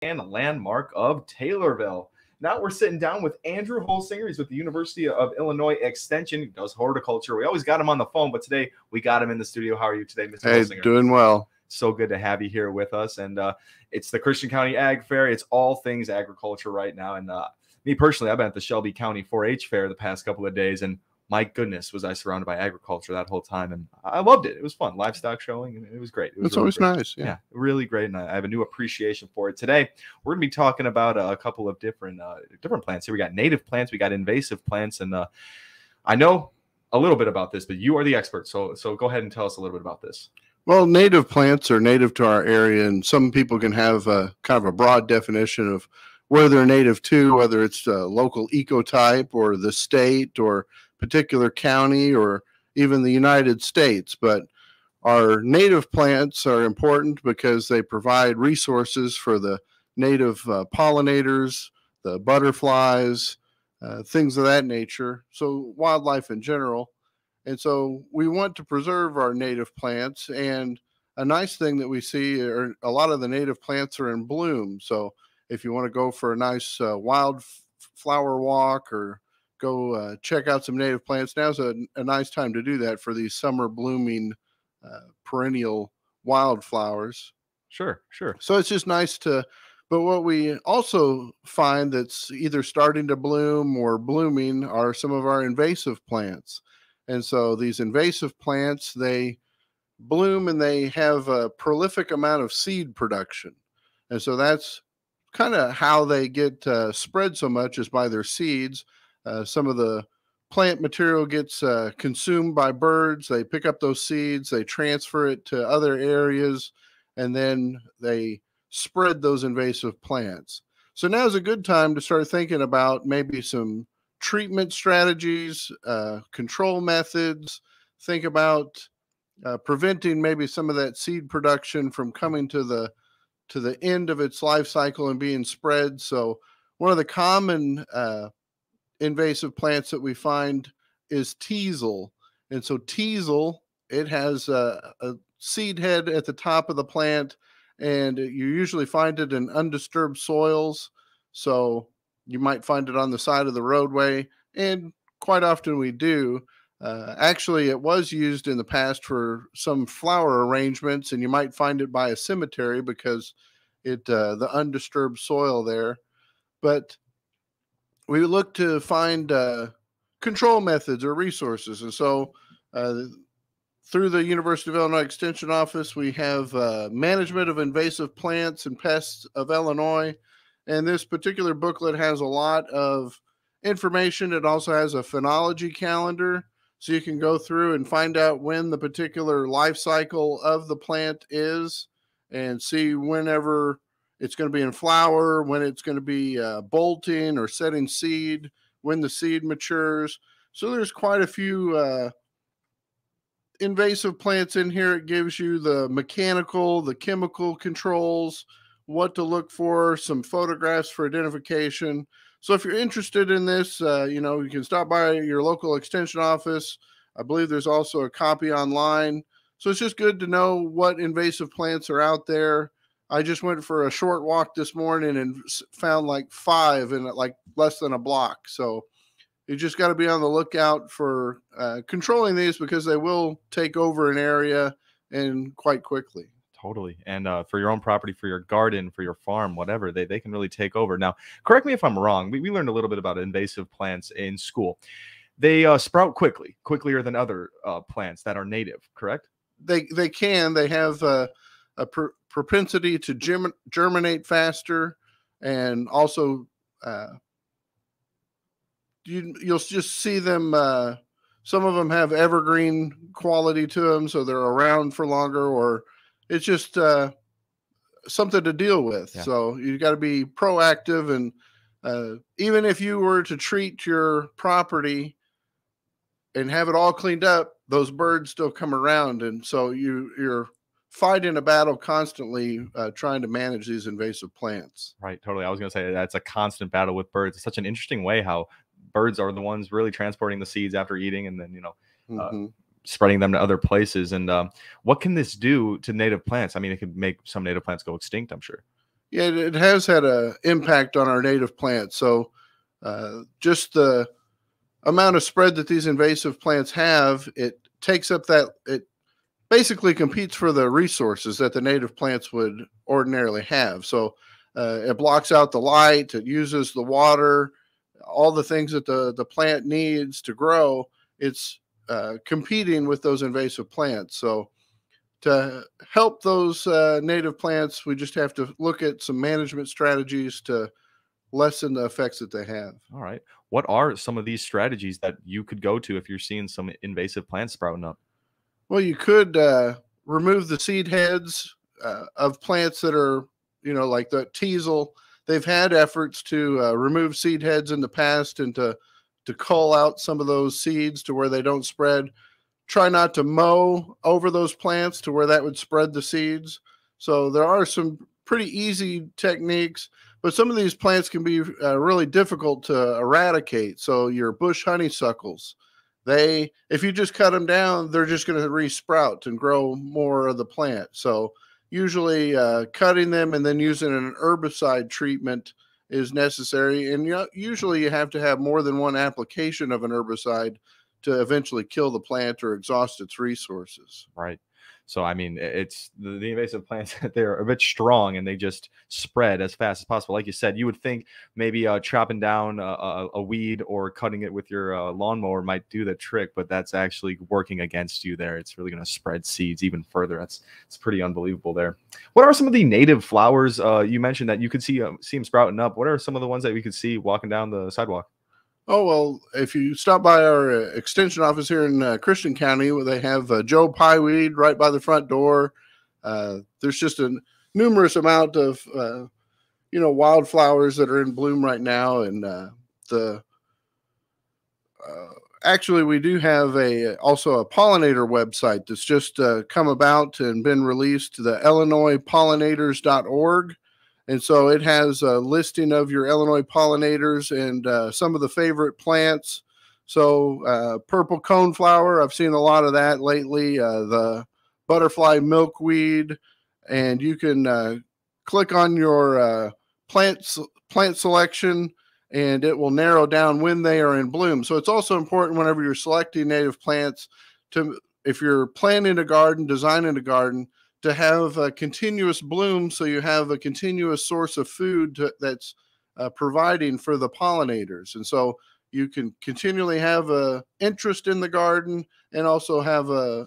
and landmark of Taylorville. Now we're sitting down with Andrew Holsinger. He's with the University of Illinois Extension. He does horticulture. We always got him on the phone, but today we got him in the studio. How are you today, Mr. Hey, Holsinger? doing well. So good to have you here with us. And it's the Christian County Ag Fair. It's all things agriculture right now. And me personally, I've been at the Shelby County 4-H Fair the past couple of days, and my goodness, was I surrounded by agriculture that whole time. And I loved it. It was fun. Livestock showing, and it was great. It was It's always great. nice. Yeah, really great. And I have a new appreciation for it. Today, we're going to be talking about a couple of different plants here. We got native plants, we got invasive plants, and I know a little bit about this, but you are the expert. So go ahead and tell us a little bit about this. Well, native plants are native to our area, and some people can have a kind of a broad definition of where they're native to, whether it's a local ecotype or the state or particular county or even the United States. But our native plants are important because they provide resources for the native pollinators, the butterflies, things of that nature, so wildlife in general. And so we want to preserve our native plants. And a nice thing that we see are a lot of the native plants are in bloom. So if you want to go for a nice wildflower walk or go check out some native plants, now's a nice time to do that for these summer blooming perennial wildflowers. Sure. So it's just nice to, but what we also find that's either starting to bloom or blooming are some of our invasive plants. And so these invasive plants, they bloom and they have a prolific amount of seed production. And so that's kind of how they get spread so much, is by their seeds. Some of the plant material gets consumed by birds. They pick up those seeds, they transfer it to other areas, and then they spread those invasive plants. So now's a good time to start thinking about maybe some treatment strategies, control methods. Think about preventing maybe some of that seed production from coming to the end of its life cycle and being spread. So one of the common invasive plants that we find is teasel. And so teasel, it has a seed head at the top of the plant, and you usually find it in undisturbed soils. So you might find it on the side of the roadway, and quite often we do. Actually, it was used in the past for some flower arrangements, and you might find it by a cemetery because the undisturbed soil there. But we look to find control methods or resources. And so through the University of Illinois Extension Office, we have Management of Invasive Plants and Pests of Illinois. And this particular booklet has a lot of information. It also has a phenology calendar, so you can go through and find out when the particular life cycle of the plant is and see whenever it's going to be in flower, when it's going to be bolting or setting seed, when the seed matures. So there's quite a few invasive plants in here. It gives you the mechanical, the chemical controls, what to look for, some photographs for identification. So if you're interested in this, you can stop by your local extension office. I believe there's also a copy online. So it's just good to know what invasive plants are out there. I just went for a short walk this morning and found like 5 in like less than a block. So you just got to be on the lookout for controlling these, because they will take over an area and quite quickly. Totally. And for your own property, for your garden, for your farm, whatever, they can really take over. Now, correct me if I'm wrong. We learned a little bit about invasive plants in school. They sprout quicker than other plants that are native, correct? They can. They have a propensity to germinate faster, and also you'll just see them. Some of them have evergreen quality to them, so they're around for longer, or it's just something to deal with. Yeah. So you got to be proactive, and even if you were to treat your property and have it all cleaned up, those birds still come around, and so you're fighting a battle constantly trying to manage these invasive plants. Right, totally. I was going to say that's a constant battle with birds. It's such an interesting way how birds are the ones really transporting the seeds after eating, and then spreading them to other places. And what can this do to native plants? I mean, it could make some native plants go extinct, I'm sure. Yeah, it has had a impact on our native plants. So just the amount of spread that these invasive plants have, it takes up that it basically competes for the resources that the native plants would ordinarily have. So it blocks out the light, it uses the water, all the things that the plant needs to grow. It's competing with those invasive plants. So to help those native plants, we just have to look at some management strategies to lessen the effects that they have. All right. What are some of these strategies that you could go to if you're seeing some invasive plants sprouting up? Well, you could remove the seed heads of plants that are, like the teasel. They've had efforts to remove seed heads in the past and to cull out some of those seeds to where they don't spread. Try not to mow over those plants to where that would spread the seeds. So there are some pretty easy techniques, but some of these plants can be really difficult to eradicate. So your bush honeysuckles, if you just cut them down, they're just going to resprout and grow more of the plant. So usually cutting them and then using an herbicide treatment is necessary. And usually you have to have more than one application of an herbicide to eventually kill the plant or exhaust its resources. Right. So, I mean, it's the invasive plants, they're a bit strong and they just spread as fast as possible. Like you said, you would think maybe chopping down a weed or cutting it with your lawnmower might do the trick, but that's actually working against you there. It's really going to spread seeds even further. It's pretty unbelievable there. What are some of the native flowers you mentioned that you could see them sprouting up? What are some of the ones that we could see walking down the sidewalk? Oh, well, if you stop by our extension office here in Christian County, where they have Joe Pieweed right by the front door. There's just a numerous amount of, wildflowers that are in bloom right now. And the uh, actually, we do have also a pollinator website that's just come about and been released, the IllinoisPollinators.org. And so it has a listing of your Illinois pollinators and some of the favorite plants. So purple coneflower, I've seen a lot of that lately. The butterfly milkweed, and you can click on your plant selection, and it will narrow down when they are in bloom. So it's also important whenever you're selecting native plants if you're planting a garden, designing a garden, to have a continuous bloom, so you have a continuous source of food that's providing for the pollinators. And so you can continually have a interest in the garden and also have an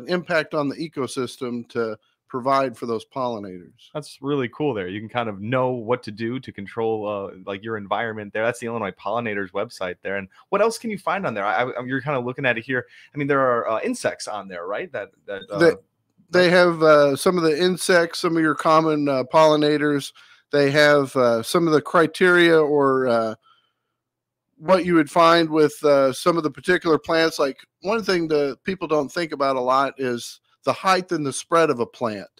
impact on the ecosystem to provide for those pollinators. That's really cool there. You can kind of know what to do to control like your environment there. That's the Illinois Pollinators website there. And what else can you find on there? You're kind of looking at it here. I mean, there are insects on there, right? They have some of the insects, some of your common pollinators. They have some of the criteria or what you would find with some of the particular plants. Like one thing that people don't think about a lot is the height and the spread of a plant.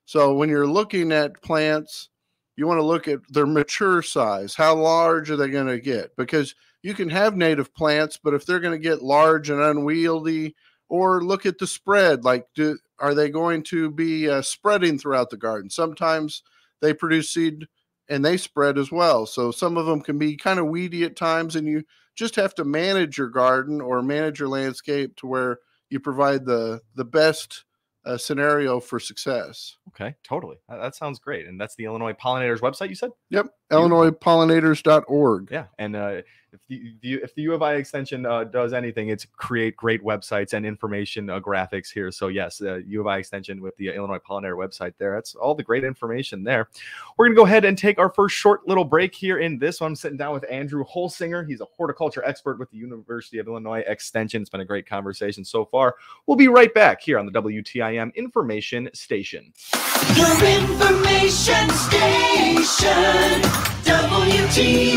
So when you're looking at plants, you want to look at their mature size. How large are they going to get? Because you can have native plants, but if they're going to get large and unwieldy, or look at the spread, like are they going to be spreading throughout the garden? Sometimes they produce seed and they spread as well. So some of them can be kind of weedy at times, and you just have to manage your garden or manage your landscape to where you provide the best scenario for success. Okay, totally. That sounds great. And that's the Illinois Pollinators website, you said? Yep, Beautiful. IllinoisPollinators.org. Yeah, and if the U of I extension does anything, it's create great websites and information graphics here. So yes, U of I extension with the Illinois Pollinator website there. That's all the great information there. We're gonna go ahead and take our first short little break here in this one. I'm sitting down with Andrew Holsinger. He's a horticulture expert with the University of Illinois Extension. It's been a great conversation so far. We'll be right back here on the WTIM Information Station. Your information station, WTIM.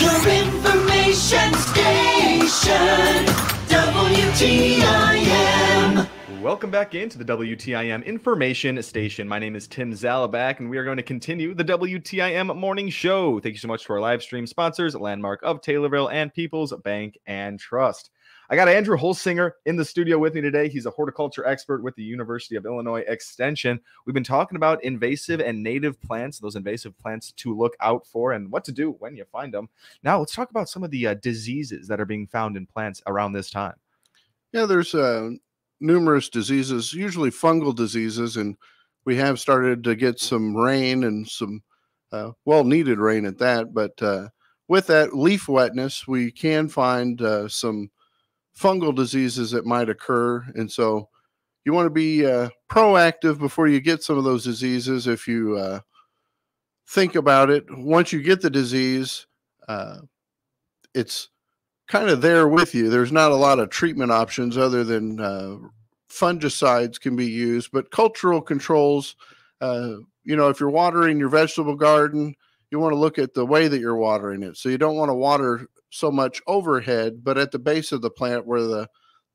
Your information station, WTIM. Welcome back into the WTIM information station. My name is Tim Zalabak, and we are going to continue the WTIM morning show. Thank you so much to our live stream sponsors, Landmark of Taylorville and People's Bank and Trust. I got Andrew Holsinger in the studio with me today. He's a horticulture expert with the University of Illinois Extension. We've been talking about invasive and native plants, those invasive plants to look out for and what to do when you find them. Now, let's talk about some of the diseases that are being found in plants around this time. Yeah, there's numerous diseases, usually fungal diseases, and we have started to get some rain and some well-needed rain at that. But with that leaf wetness, we can find some fungal diseases that might occur. And so you want to be proactive before you get some of those diseases. If you think about it, once you get the disease, it's kind of there with you. There's not a lot of treatment options other than fungicides can be used, but cultural controls, if you're watering your vegetable garden, you want to look at the way that you're watering it. So you don't want to water so much overhead, but at the base of the plant where the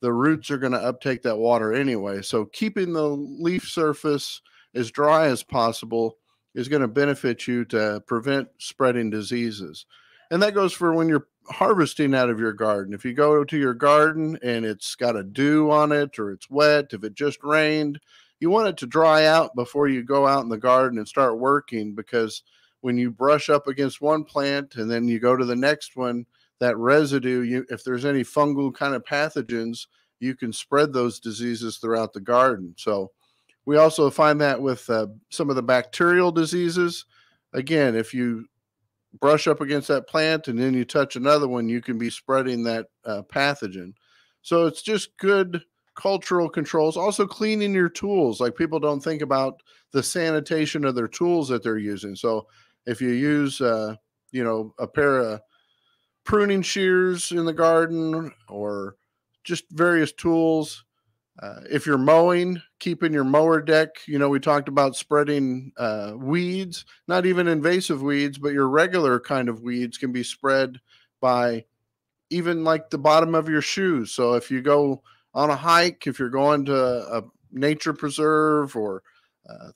roots are going to uptake that water anyway. So keeping the leaf surface as dry as possible is going to benefit you to prevent spreading diseases. And that goes for when you're harvesting out of your garden. If you go to your garden and it's got a dew on it or it's wet, if it just rained, you want it to dry out before you go out in the garden and start working, because when you brush up against one plant and then you go to the next one, that residue, if there's any fungal kind of pathogens, you can spread those diseases throughout the garden. So we also find that with some of the bacterial diseases. Again, if you brush up against that plant and then you touch another one, you can be spreading that pathogen. So it's just good cultural controls. Also cleaning your tools. Like, people don't think about the sanitation of their tools that they're using. So if you use, a pair of pruning shears in the garden or just various tools, if you're mowing, keeping your mower deck, we talked about spreading weeds, not even invasive weeds, but your regular kind of weeds can be spread by even like the bottom of your shoes. So if you go on a hike, if you're going to a nature preserve or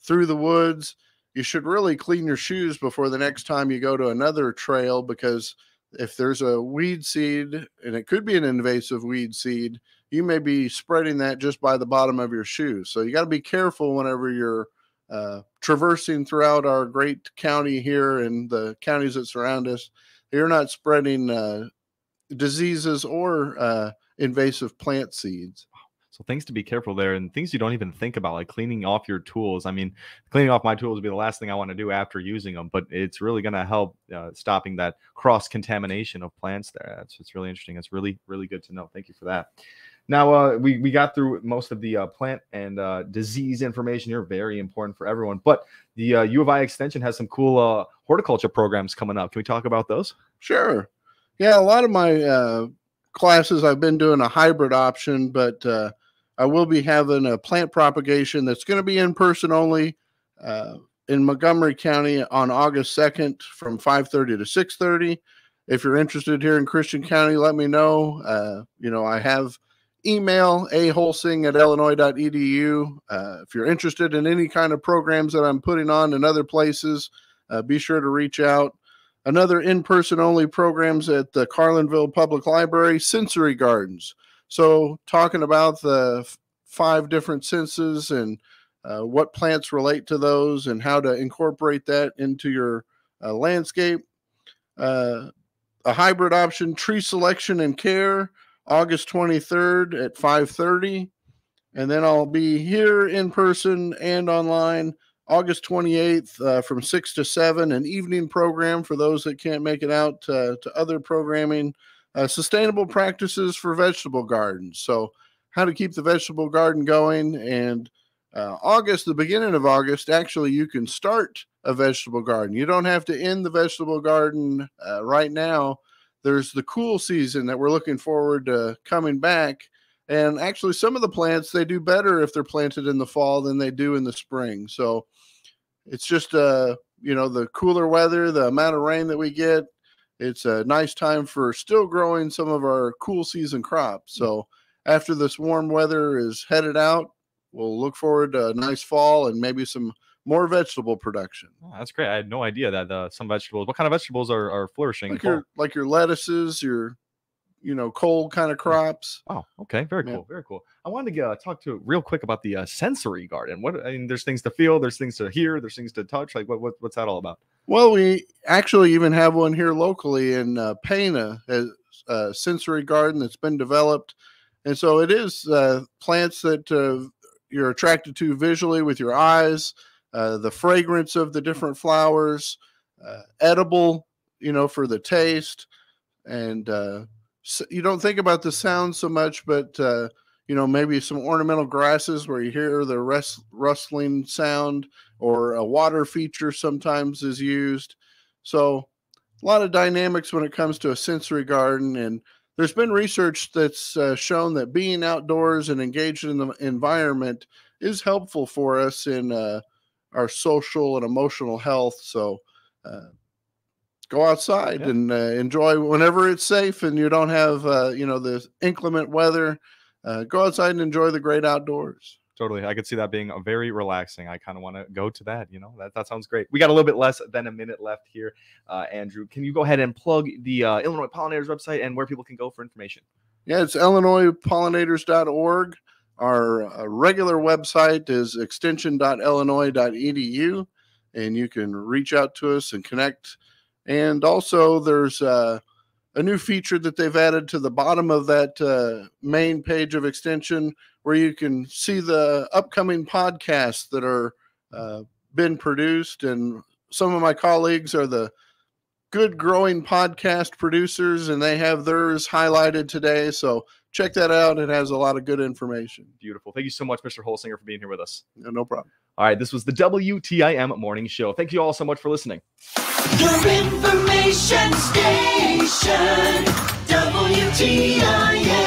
through the woods, you should really clean your shoes before the next time you go to another trail, because if there's a weed seed, and it could be an invasive weed seed, you may be spreading that just by the bottom of your shoes. So you got to be careful whenever you're traversing throughout our great county here and the counties that surround us. You're not spreading diseases or invasive plant seeds. So things to be careful there, and things you don't even think about, like cleaning off your tools. I mean, cleaning off my tools would be the last thing I want to do after using them, but it's really going to help stopping that cross-contamination of plants there. It's really interesting. It's really, really good to know. Thank you for that. Now, we got through most of the plant and disease information here. Very important for everyone. But the U of I Extension has some cool horticulture programs coming up. Can we talk about those? Sure. Yeah, a lot of my classes, I've been doing a hybrid option, but I will be having a plant propagation that's going to be in person only in Montgomery County on August 2nd from 5:30 to 6:30. If you're interested here in Christian County, let me know. I have email aholsing@illinois.edu. If you're interested in any kind of programs that I'm putting on in other places, be sure to reach out. Another in-person only programs at the Carlinville Public Library, sensory gardens. So talking about the 5 different senses and what plants relate to those and how to incorporate that into your landscape. A hybrid option, tree selection and care, August 23rd at 5:30. And then I'll be here in person and online August 28th from 6 to 7, an evening program for those that can't make it out to other programming. Sustainable practices for vegetable gardens. So how to keep the vegetable garden going. And August, the beginning of August, actually you can start a vegetable garden. You don't have to end the vegetable garden right now. There's the cool season that we're looking forward to coming back. And actually some of the plants, they do better if they're planted in the fall than they do in the spring. So it's just, the cooler weather, the amount of rain that we get, it's a nice time for still growing some of our cool season crops. So after this warm weather is headed out, we'll look forward to a nice fall and maybe some more vegetable production. Oh, that's great. I had no idea that some vegetables. What kind of vegetables are flourishing? Like your lettuces, your cold kind of crops. Oh, okay. Very cool. Very cool. I wanted to talk to real quick about the sensory garden. There's things to feel, there's things to hear, there's things to touch. Like what's that all about? Well, we actually even have one here locally in Pana, a sensory garden that's been developed. And so it is plants that you're attracted to visually with your eyes, the fragrance of the different flowers, edible, for the taste. And so you don't think about the sound so much, but, maybe some ornamental grasses where you hear the rustling sound, or a water feature sometimes is used. So a lot of dynamics when it comes to a sensory garden. And there's been research that's shown that being outdoors and engaged in the environment is helpful for us in our social and emotional health. So go outside and enjoy whenever it's safe and you don't have, the inclement weather. Go outside and enjoy the great outdoors. Totally. I could see that being very relaxing. I kind of want to go to that. That sounds great. We got a little bit less than a minute left here. Andrew, can you go ahead and plug the Illinois Pollinators website and where people can go for information? Yeah, it's illinoispollinators.org. Our regular website is extension.illinois.edu, and you can reach out to us and connect. And also there's a new feature that they've added to the bottom of that main page of Extension, where you can see the upcoming podcasts that are been produced. And some of my colleagues are the Good Growing podcast producers, and they have theirs highlighted today. So check that out. It has a lot of good information. Beautiful. Thank you so much, Mr. Holsinger, for being here with us. No problem. All right. This was the WTIM Morning Show. Thank you all so much for listening. Your information station, WTIM.